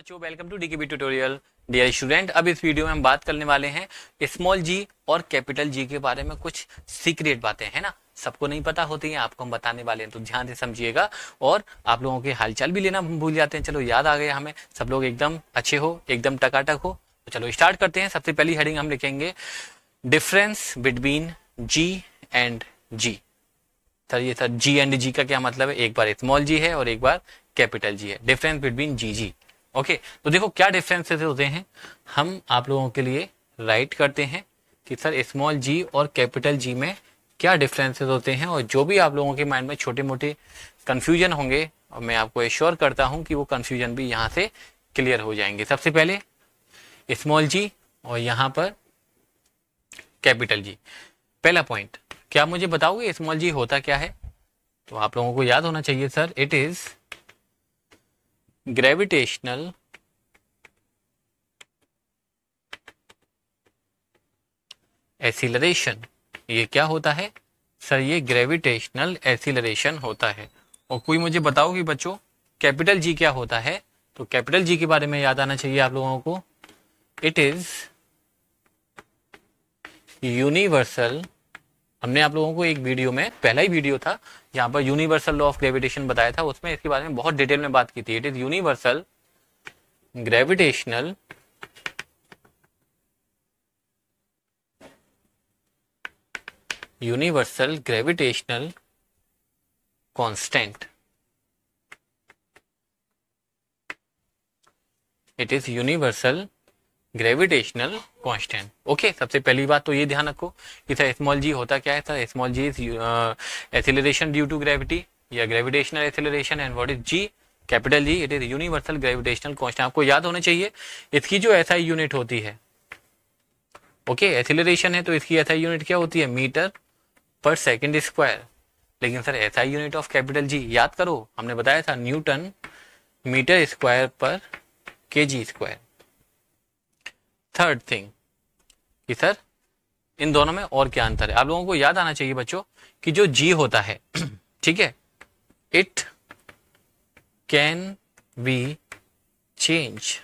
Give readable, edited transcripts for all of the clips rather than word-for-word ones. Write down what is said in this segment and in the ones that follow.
बच्चों, welcome to DKB tutorial. Dear student, अब इस वीडियो में हम बात करने वाले हैं स्मॉल जी और कैपिटल जी के बारे में। कुछ सीक्रेट बातें हैं ना, सबको नहीं पता होती हैं, आपको हम बताने वाले हैं, तो ध्यान से समझिएगा। और आप लोगों के हालचाल भी लेना भूल जाते हैं। चलो, याद आ गया हमें, सब लोग एकदम अच्छे हो, एकदम टकाटक हो। तो चलो स्टार्ट करते हैं। सबसे पहली हेडिंग हम लिखेंगे difference between g and G. Sir ये सर जी एंड जी का क्या मतलब है? एक बार स्मॉल जी है और एक बार कैपिटल जी है। डिफरेंस बिटवीन जी जी। ओके, तो देखो क्या डिफरेंसेस होते हैं, हम आप लोगों के लिए राइट करते हैं कि सर स्मॉल जी और कैपिटल जी में क्या डिफरेंसेस होते हैं। और जो भी आप लोगों के माइंड में छोटे मोटे कंफ्यूजन होंगे, और मैं आपको एश्योर करता हूं कि वो कंफ्यूजन भी यहाँ से क्लियर हो जाएंगे। सबसे पहले स्मॉल जी और यहाँ पर कैपिटल जी। पहला पॉइंट, क्या मुझे बताओगे स्मॉल जी होता क्या है? तो आप लोगों को याद होना चाहिए sir, it is gravitational acceleration. ये क्या होता है सर? ये ग्रेविटेशनल एक्सीलरेशन होता है। और कोई मुझे बताओ कि बच्चों कैपिटल जी क्या होता है? तो कैपिटल जी के बारे में याद आना चाहिए आप लोगों को। It is universal. हमने आप लोगों को एक वीडियो में, पहला ही वीडियो था यहाँ पर यूनिवर्सल लॉ ऑफ ग्रेविटेशन बताया था, उसमें इसके बारे में बहुत डिटेल में बात की थी। It is universal gravitational constant. It is universal gravitational constant. Okay, सबसे पहली बात तो ये ध्यान रखो कि सर स्मॉल जी होता क्या है। Sir small g is acceleration due to gravity या gravitational acceleration. And what is G? Capital G, it is universal gravitational constant. आपको याद होना चाहिए इसकी जो एसआई यूनिट होती है, ओके एक्सीलरेशन है तो इसकी एसआई यूनिट क्या होती है? मीटर पर सेकेंड स्क्वायर। लेकिन sir SI unit of capital G याद करो, हमने बताया था Newton metre square per KG square. Third thing कि सर इन दोनों में और क्या अंतर है, आप लोगों को याद आना चाहिए बच्चों कि जो जी होता है ठीक है, इट कैन बी चेंज।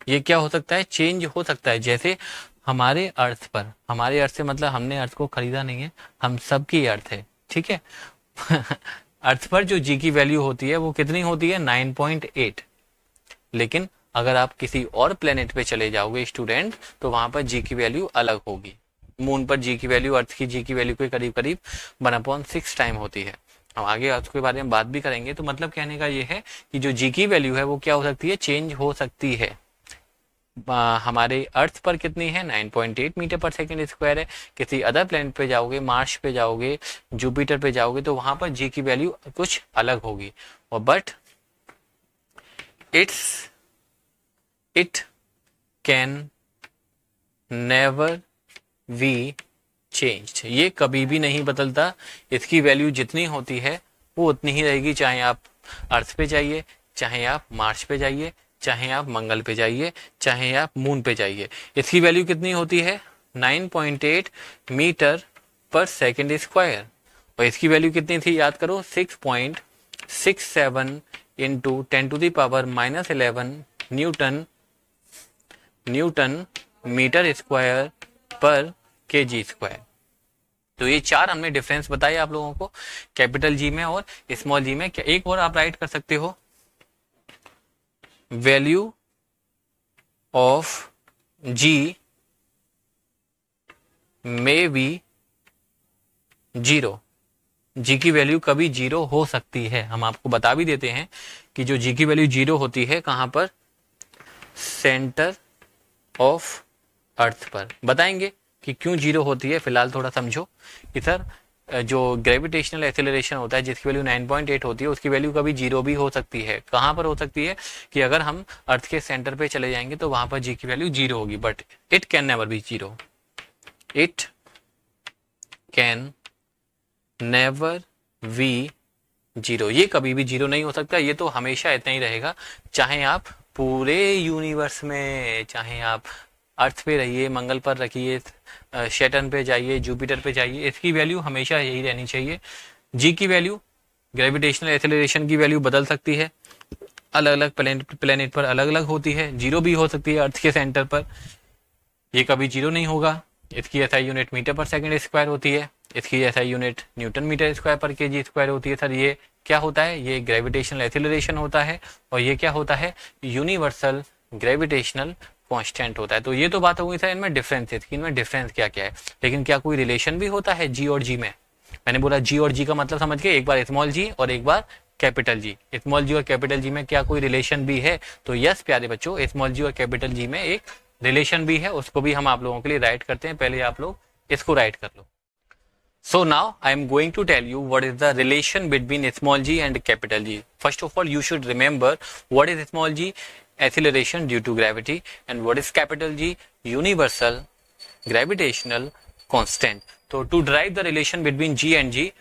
ये क्या हो सकता है? चेंज हो सकता है। जैसे हमारे अर्थ पर, हमारे अर्थ से मतलब हमने अर्थ को खरीदा नहीं है, हम सबकी अर्थ है, ठीक है अर्थ पर जो जी की वैल्यू होती है वो कितनी होती है? 9.8। लेकिन अगर आप किसी और प्लेनेट पे चले जाओगे स्टूडेंट, तो वहां पर जी की वैल्यू अलग होगी। मून पर जी की वैल्यू अर्थ की जी की वैल्यू के करीब करीब 1/6 टाइम होती है। हम आगे अर्थ के बारे में बात भी करेंगे। तो मतलब कहने का ये है कि जो जी की वैल्यू है वो क्या हो सकती है? चेंज हो सकती है। हमारे अर्थ पर कितनी है? 9.8 मीटर पर सेकेंड स्क्वायर है। किसी अदर प्लेनेट पे जाओगे, मार्स पे जाओगे, जुपिटर पे जाओगे, तो वहां पर जी की वैल्यू कुछ अलग होगी। और but it can never be changed. ये कभी भी नहीं बदलता। इसकी वैल्यू जितनी होती है वो उतनी ही रहेगी, चाहे आप अर्थ पे जाइए, चाहे आप मार्स पे जाइए, चाहे आप मंगल पे जाइए, चाहे आप मून पे जाइए। इसकी वैल्यू कितनी होती है? 9.8 मीटर पर सेकेंड स्क्वायर। और इसकी वैल्यू कितनी थी? याद करो, 6.67 into 10⁻⁻11 Newton metre square per KG square. तो ये चार हमने डिफरेंस बताए आप लोगों को कैपिटल जी में और स्मॉल जी में। क्या एक और आप राइट कर सकते हो? Value of G may be zero. G की वैल्यू कभी जीरो हो सकती है। हम आपको बता भी देते हैं कि जो जी की वैल्यू जीरो होती है कहां पर? सेंटर ऑफ अर्थ पर। बताएंगे कि क्यों जीरो होती है। फिलहाल थोड़ा समझो कि सर जो ग्रेविटेशनल एक्सेलरेशन होता है जिसकी वैल्यू 9.8 होती है, उसकी वैल्यू कभी जीरो भी हो सकती है। कहां पर हो सकती है? कि अगर हम अर्थ के सेंटर पे चले जाएंगे तो वहां पर जी की वैल्यू जीरो होगी। But it can never be zero. It can never be zero. ये कभी भी जीरो नहीं हो सकता। ये तो हमेशा इतना ही रहेगा, चाहे आप पूरे यूनिवर्स में, चाहे आप अर्थ पे रहिए, मंगल पर रखिए, सैटर्न पे जाइए, जुपिटर पे जाइए, इसकी वैल्यू हमेशा यही रहनी चाहिए। जी की वैल्यू, ग्रेविटेशनल एक्सेलरेशन की वैल्यू बदल सकती है, अलग अलग प्लेनेट पर अलग अलग होती है, जीरो भी हो सकती है अर्थ के सेंटर पर, ये कभी जीरो नहीं होगा। इसकी SI unit metre per second square होती है, इसकी SI unit newton metre square per KG square होती है। सर ये क्या होता है? ये ग्रेविटेशनल एक्सीलरेशन होता है, और ये क्या होता है? यूनिवर्सल ग्रेविटेशनल कांस्टेंट होता है। तो ये तो बात हो गई सर इनमें डिफरेंस, इनमें डिफरेंस क्या क्या है, लेकिन क्या कोई रिलेशन भी होता है जी और जी में? मैंने बोला जी और जी का मतलब समझ गए, एक बार स्मॉल जी और एक बार कैपिटल जी। स्मॉल जी और कैपिटल जी में क्या कोई रिलेशन भी है? तो यस प्यारे बच्चों, स्मॉल जी और कैपिटल जी में एक रिलेशन भी है, उसको भी हम आप लोगों के लिए राइट करते हैं। पहले आप लोग इसको राइट कर लो। So now I am going to tell you what is the relation between small g and capital G. First of all, you should remember what is small g, acceleration due to gravity, and what is capital G, universal gravitational constant. So to derive the relation between g and g,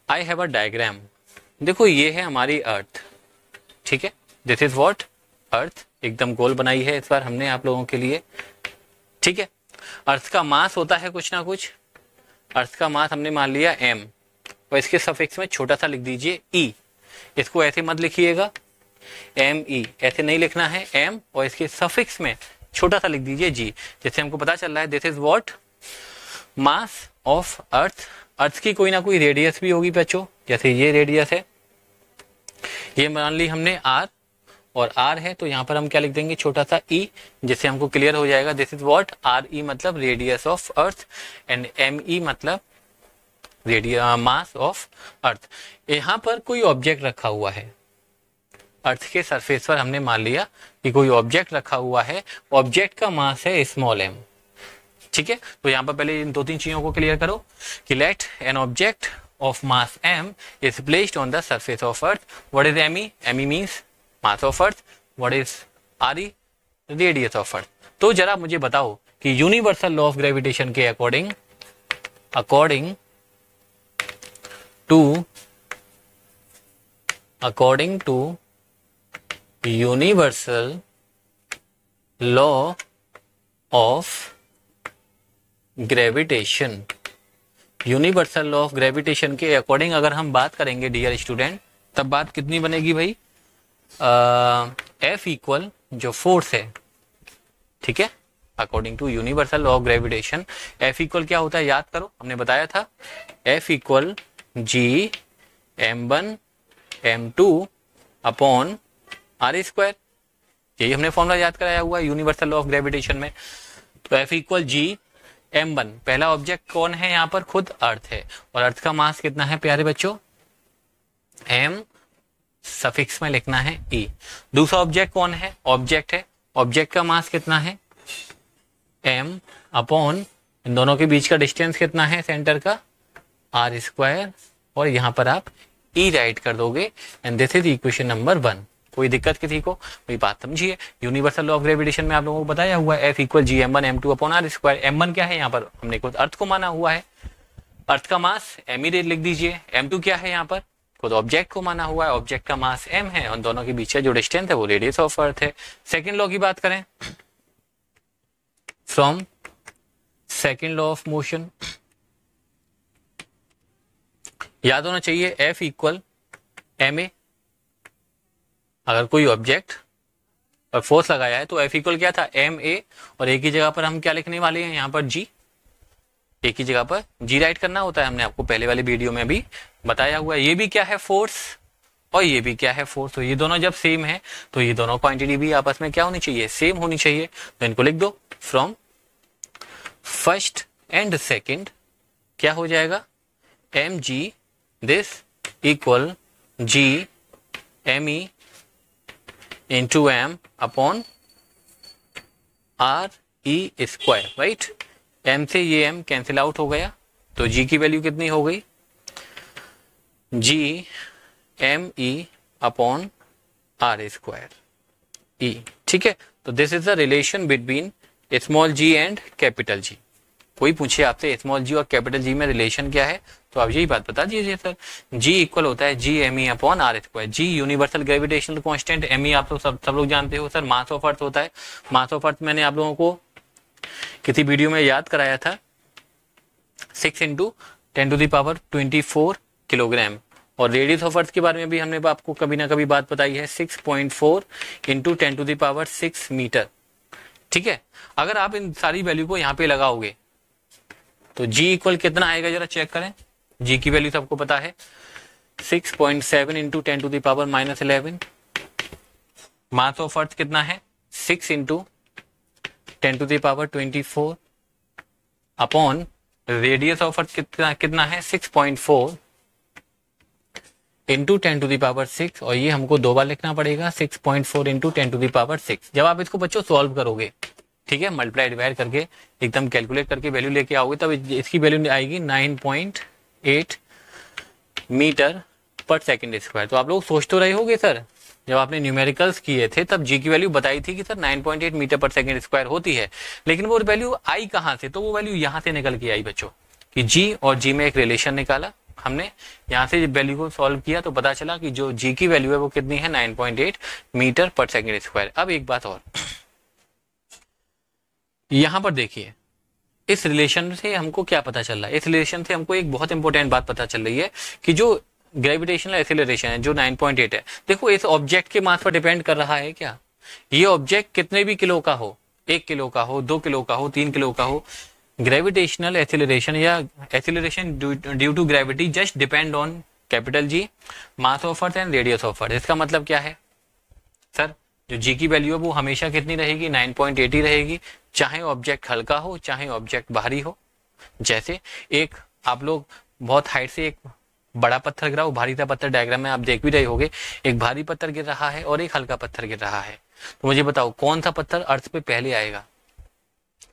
I have a diagram. देखो ये है हमारी अर्थ, ठीक है, this is what अर्थ, एकदम गोल बनाई है इस बार हमने आप लोगों के लिए, ठीक है। अर्थ का मास होता है कुछ ना कुछ, अर्थ का मास हमने मान लिया m, और इसके सफिक्स में छोटा सा लिख दीजिए e। इसको ऐसे मत लिखिएगा me, ऐसे नहीं लिखना है m, और इसके सफिक्स में छोटा सा लिख दीजिए g, जैसे हमको पता चल रहा है this is what mass of earth. Earth की कोई ना कोई रेडियस भी होगी बच्चों, जैसे ये रेडियस है, ये मान ली हमने r, और r है तो यहाँ पर हम क्या लिख देंगे? छोटा सा e, जिससे हमको क्लियर हो जाएगा दिस इज व्हाट re मतलब radius of earth, and me मतलब मास ऑफ अर्थ। यहाँ पर कोई ऑब्जेक्ट रखा हुआ है, अर्थ के सरफेस पर हमने मान लिया कि कोई ऑब्जेक्ट रखा हुआ है, ऑब्जेक्ट का मास है स्मॉल m, ठीक है। तो यहाँ पर पहले इन दो तीन चीजों को क्लियर करो कि let an object of mass m is placed on the surface of earth. What is me? me means mass of earth. What is re? Radius of earth. तो जरा मुझे बताओ कि यूनिवर्सल लॉ ऑफ ग्रेविटेशन के according to universal law of gravitation, universal law of gravitation के according अगर हम बात करेंगे डियर स्टूडेंट, तब बात कितनी बनेगी भाई? F इक्वल जो फोर्स है, ठीक है, according to universal law of gravitation F equal क्या होता है? याद करो, हमने बताया था F equal G m1 m2 upon r square, यही हमने फॉर्मूला याद कराया हुआ है यूनिवर्सल लॉ ऑफ ग्रेविटेशन में। तो F इक्वल G m1, पहला ऑब्जेक्ट कौन है यहाँ पर? खुद अर्थ है, और अर्थ का मास कितना है प्यारे बच्चों? m, सफिक्स में लिखना है e। दूसरा ऑब्जेक्ट कौन है? ऑब्जेक्ट है, ऑब्जेक्ट का मास कितना है? m अपॉन इन दोनों के बीच का डिस्टेंस कितना है सेंटर का? r स्क्वायर, और यहाँ पर आप e राइट कर दोगे, and this is equation number 1। कोई दिक्कत किसी को? मेरी बात समझिए, यूनिवर्सल लॉ ऑफ ग्रेविटेशन में आप लोगों को बताया हुआ है F इक्वल जी m1 m2 upon r square. m1 क्या है? यहाँ पर हमने खुद अर्थ को माना हुआ है, अर्थ का मास m ही लिख दीजिए। m2 क्या है? यहाँ पर खुद ऑब्जेक्ट को माना हुआ है, ऑब्जेक्ट का मास m है, और दोनों के बीच का जो डिस्टेंस है वो रेडियस ऑफ अर्थ है। सेकेंड लॉ की बात करें, from second law of motion, याद होना चाहिए F इक्वल ma। अगर कोई ऑब्जेक्ट और फोर्स लगाया है तो F इक्वल क्या था? ma, और एक ही जगह पर हम क्या लिखने वाले हैं? यहाँ पर G, एक ही जगह पर G राइट करना होता है, हमने आपको पहले वाले वीडियो में भी बताया हुआ है। ये भी क्या है? फोर्स, और ये भी क्या है? फोर्स। तो ये दोनों जब सेम है तो ये दोनों क्वांटिटी भी आपस में क्या होनी चाहिए? सेम होनी चाहिए। तो इनको लिख दो, फ्रॉम फर्स्ट एंड सेकेंड क्या हो जाएगा? mg this equal g me into m upon r e square, right. m से ये m कैंसिल आउट हो गया, तो g की वैल्यू कितनी हो गई? g m e upon r square e, ठीक है। तो this is the relation between small g and capital G। कोई पूछे आपसे स्मॉल g और कैपिटल G में रिलेशन क्या है, तो आप यही बात बता दीजिए सर। G इक्वल होता है G me upon r square. G universal gravitational constant, me आप लोग सब लोग जानते हो सर, मास ऑफ अर्थ होता है। मास ऑफ अर्थ मैंने आप लोगों को किसी वीडियो में याद कराया था, 6 × 10⁻24 किलोग्राम, और रेडियस ऑफ अर्थ के बारे में भी हमने आपको कभी ना कभी बात बताई है, 6.4 इंटू 10⁶ मीटर। ठीक है, अगर आप इन सारी वैल्यू को यहाँ पे लगाओगे तो g इक्वल कितना आएगा, जरा चेक करें। g की वैल्यू सबको पता है, 6.7 इंटू 10⁻11। मास ऑफ अर्थ कितना है, 6 इंटू 10⁻24 अपॉन रेडियस ऑफ अर्थ कितना है, 6.4 इंटू 10⁶, और ये हमको 2 बार लिखना पड़ेगा, 6.4 इंटू 10⁶। जब आप इसको बच्चों सॉल्व करोगे, ठीक है, मल्टीप्लाई डिवाइड करके एकदम कैलकुलेट करके वैल्यू लेके आओगे, तब इसकी वैल्यू आएगी 9.8 मीटर पर सेकंड स्क्वायर। तो आप लोग सोच तो रहे होगे सर, जब आपने न्यूमेरिकल्स किए थे तब जी की वैल्यू बताई थी कि sir 9.8 metre per second square होती है, लेकिन वो वैल्यू आई कहां से, तो वो वैल्यू यहां से निकल के आई बच्चों, कि जी और जी में एक रिलेशन निकाला हमने, यहां से वैल्यू को सॉल्व किया तो पता चला कि जो जी की वैल्यू है वो कितनी है, 9.8 मीटर पर सेकंड स्क्वायर। अब एक बात और, यहां पर देखिए इस रिलेशन से हमको क्या पता चल रहा है, इस रिलेशन से हमको एक बहुत इंपॉर्टेंट बात पता चल रही है कि जो ग्रेविटेशनल एक्सीलरेशन है जो 9.8 है, देखो इस ऑब्जेक्ट के मास पर डिपेंड कर रहा है क्या, ये ऑब्जेक्ट कितने भी किलो का हो, 1 किलो का हो, 2 किलो का हो, 3 किलो का हो, ग्रेविटेशनल एक्सीलरेशन या acceleration due to gravity just depend on capital G, mass of earth and radius of earth. इसका मतलब क्या है सर, जो जी की वैल्यू है वो हमेशा कितनी रहेगी, 9.8 ही रहेगी, चाहे ऑब्जेक्ट हल्का हो चाहे ऑब्जेक्ट भारी हो। जैसे एक आप लोग बहुत हाइट से एक बड़ा पत्थर गिराओ, भारी सा पत्थर, डायग्राम में आप देख भी रहे होगे, एक भारी पत्थर गिर रहा है और एक हल्का पत्थर गिर रहा है, तो मुझे बताओ कौन सा पत्थर अर्थ पे पहले आएगा,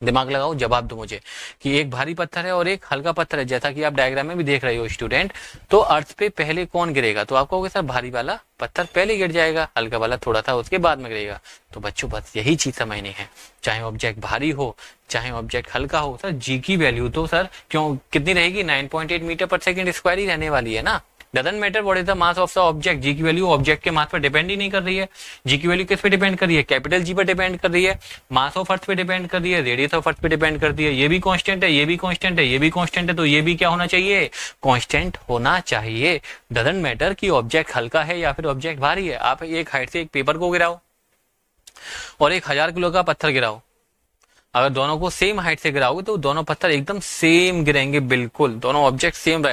दिमाग लगाओ, जवाब दो मुझे कि एक भारी पत्थर है और एक हल्का पत्थर है, जैसा कि आप डायग्राम में भी देख रहे हो स्टूडेंट, तो अर्थ पे पहले कौन गिरेगा, तो आप कहोगे सर भारी वाला पत्थर पहले गिर जाएगा, हल्का वाला थोड़ा था उसके बाद में गिरेगा। तो बच्चों बस यही चीज समझनी है, चाहे ऑब्जेक्ट भारी हो चाहे ऑब्जेक्ट हल्का हो, सर जी की वैल्यू तो सर क्यों कितनी रहेगी, 9.8 मीटर पर सेकंड स्क्वायर ही रहने वाली है ना। Doesn't matter what is the mass of the object, g की वैल्यू ऑब्जेक्ट के मास पर डिपेंड ही नहीं कर रही है, जी की वैल्यू किस पे डिपेंड कर रही है, कैपिटल जी पर डिपेंड कर रही है, मास ऑफ अर्थ पे डिपेंड कर रही है, रेडियस ऑफ अर्थ पे डिपेंड करती है, ये भी कांस्टेंट है, ये भी कांस्टेंट है, ये भी कांस्टेंट है, तो ये भी क्या होना चाहिए, कांस्टेंट होना चाहिए। डजंट मैटर कि ऑब्जेक्ट हल्का है या फिर ऑब्जेक्ट भारी है, आप एक हाइट से एक पेपर को गिराओ और एक 1000 किलो का पत्थर गिराओ, अगर दोनों को सेम हाइट से गिराओगे तो दोनों पत्थर एकदम सेम गिरेंगे, बिल्कुल दोनों ऑब्जेक्ट सेम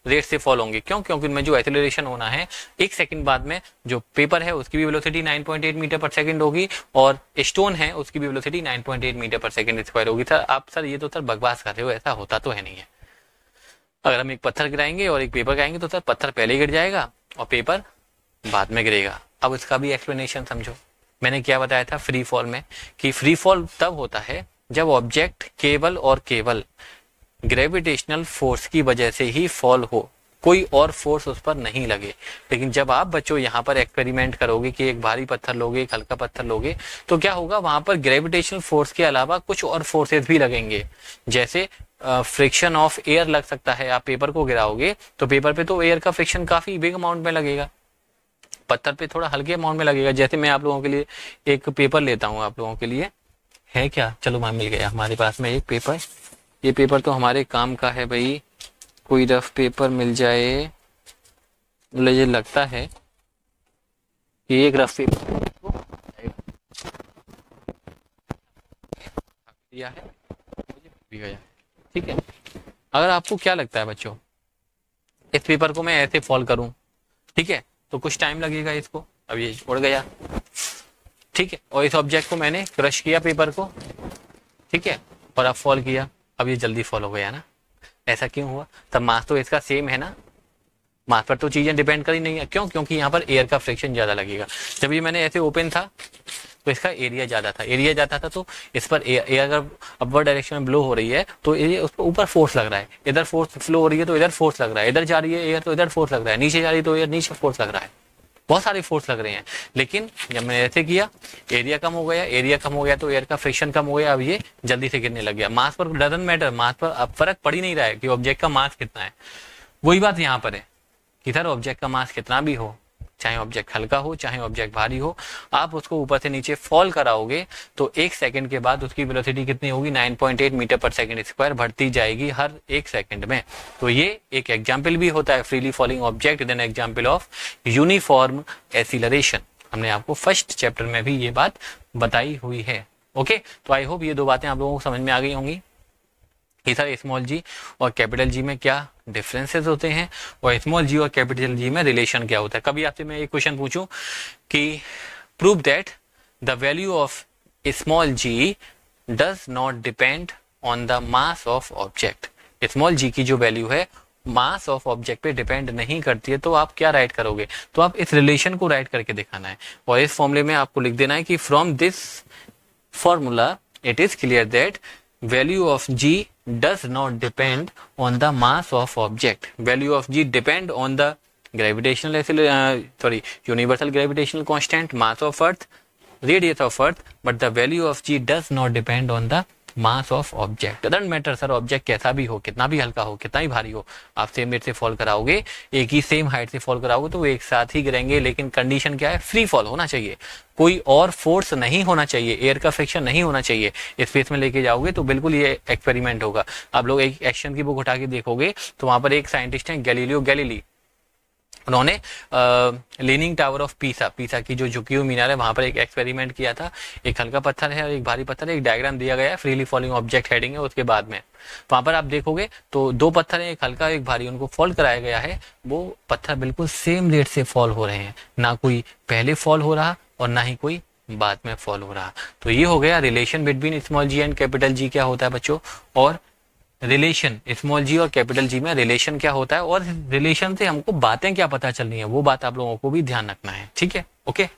रेट से फॉल होंगे। क्यों, क्योंकि उनमें जो एक्सीलरेशन होना है 1 सेकंड बाद में, जो पेपर है उसकी भी वेलोसिटी 9.8 मीटर पर सेकंड होगी और स्टोन है उसकी भी velocity 9.8 metre per second square होगी। सर आप सर ये तो सर बकवास कर रहे हो, ऐसा होता तो है नहीं है। अगर हम एक पत्थर गिराएंगे और एक पेपर गिराएंगे तो सर पत्थर पहले गिर जाएगा और पेपर बाद में गिरेगा। अब इसका भी एक्सप्लेनेशन समझो, मैंने क्या बताया था फ्री फॉल में, कि फ्री फॉल तब होता है जब ऑब्जेक्ट केवल और केवल ग्रेविटेशनल फोर्स की वजह से ही फॉल हो, कोई और फोर्स उस पर नहीं लगे। लेकिन जब आप बच्चों यहाँ पर एक्सपेरिमेंट करोगे कि एक भारी पत्थर लोगे एक हल्का पत्थर लोगे, तो क्या होगा, वहां पर ग्रेविटेशनल फोर्स के अलावा कुछ और फोर्सेस भी लगेंगे, जैसे फ्रिक्शन ऑफ एयर लग सकता है। आप पेपर को गिराओगे तो पेपर पे तो एयर का फ्रिक्शन काफी बिग अमाउंट में लगेगा, पत्थर पे थोड़ा हल्के अमाउंट में लगेगा। जैसे मैं आप लोगों के लिए एक पेपर लेता हूँ, आप लोगों के लिए है क्या, चलो वहां मिल गया हमारे पास में एक पेपर, ये पेपर तो हमारे काम का है भाई, कोई रफ पेपर मिल जाए, मुझे लगता है कि एक रफ पेपर दिया है, मुझे भी गया, ठीक है। अगर आपको क्या लगता है बच्चों, इस पेपर को मैं ऐसे फॉल करूं, ठीक है, तो कुछ टाइम लगेगा इसको, अब ये उड़ गया, ठीक है, और इस ऑब्जेक्ट को मैंने क्रश किया पेपर को, ठीक है, और अब फॉल किया, अब ये जल्दी फॉल हो गया ना। ऐसा क्यों हुआ, तब मास तो इसका सेम है ना, मास पर तो चीजें डिपेंड करी नहीं है। क्यों, क्योंकि यहाँ पर एयर का फ्रिक्शन ज्यादा लगेगा। जब ये मैंने ऐसे ओपन था तो इसका एरिया ज्यादा था, एरिया ज्यादा था तो इस पर एयर अगर अपवर्ड डायरेक्शन में ब्लो हो रही है तो ये उस पर ऊपर फोर्स लग रहा है, इधर फोर्स फ्लो हो रही है तो इधर फोर्स लग रहा है, इधर जा रही है एयर तो इधर फोर्स लग रहा है, नीचे जा रही है तो एयर नीचे फोर्स लग रहा है, बहुत सारे फोर्स लग रहे हैं। लेकिन जब मैंने ऐसे किया एरिया कम हो गया, एरिया कम हो गया तो एयर का फ्रिक्शन कम हो गया, अब ये जल्दी से गिरने लग गया। मास पर डजंट मैटर, मास पर अब फर्क पड़ ही नहीं रहा है कि ऑब्जेक्ट का मास कितना है। वही बात यहाँ पर है कि सर ऑब्जेक्ट का मास कितना भी हो, चाहे ऑब्जेक्ट हल्का हो चाहे ऑब्जेक्ट भारी हो, आप उसको ऊपर से नीचे फॉल कराओगे तो 1 सेकंड के बाद उसकी वेलोसिटी कितनी होगी, 9.8 मीटर पर सेकंड स्क्वायर बढ़ती जाएगी हर 1 सेकंड में। तो ये एक एग्जाम्पल भी होता है freely falling object, then example of uniform acceleration. हमने आपको फर्स्ट चैप्टर में भी ये बात बताई हुई है। ओके, तो आई होप ये 2 बातें आप लोगों को समझ में आ गई होंगी कि सर स्मॉल जी और कैपिटल जी में क्या डिफरेंसेस होते हैं और स्मॉल जी और कैपिटल जी में रिलेशन क्या होता है। कभी आपसे मैं एक क्वेश्चन पूछूं कि prove that the value of small g does not depend on the mass of object, small g की जो वैल्यू है मास ऑफ ऑब्जेक्ट पे डिपेंड नहीं करती है, तो आप क्या राइट करोगे, तो आप इस रिलेशन को राइट करके दिखाना है और इस फॉर्मूले में आपको लिख देना है कि from this formula it is clear that value of g does not depend on the mass of object. Value of g depend on the universal gravitational constant, mass of earth, radius of earth, but the value of g does not depend on the mass of object. Doesn't matter sir object कैसा भी हो, कितना भी हल्का हो, कितना ही भारी हो, आप सेम रेट से फॉल कराओगे, एक ही सेम हाइट से फॉल कराओगे तो वो एक साथ ही गिरेंगे, लेकिन कंडीशन क्या है, फ्री फॉल होना चाहिए, कोई और फोर्स नहीं होना चाहिए, एयर का फ्रिक्शन नहीं होना चाहिए। स्पेस में लेके जाओगे तो बिल्कुल ये एक्सपेरिमेंट होगा। आप लोग एक एक्शन की बुक उठा के देखोगे तो वहां पर एक साइंटिस्ट है गैलीलियो गैलीली, उन्होंने लीनिंग टावर ऑफ पीसा की जो झुकी हुई मीनार है वहां पर एक एक्सपेरिमेंट किया था। एक हल्का पत्थर है और एक भारी पत्थर है, एक डायग्राम दिया गया है, फ्रीली फॉलिंग ऑब्जेक्ट हेडिंग है उसके बाद में, वहां पर आप देखोगे तो 2 पत्थर है, एक हल्का एक भारी, उनको फॉल कराया गया है, वो पत्थर बिल्कुल सेम रेट से फॉल हो रहे हैं, ना कोई पहले फॉल हो रहा और ना ही कोई बाद में फॉल हो रहा। तो ये हो गया relation between small g and capital G क्या होता है बच्चों, और रिलेशन स्मॉल जी और कैपिटल जी में रिलेशन क्या होता है और रिलेशन से हमको बातें क्या पता चलनी है वो बात आप लोगों को भी ध्यान रखना है। ठीक है, ओके।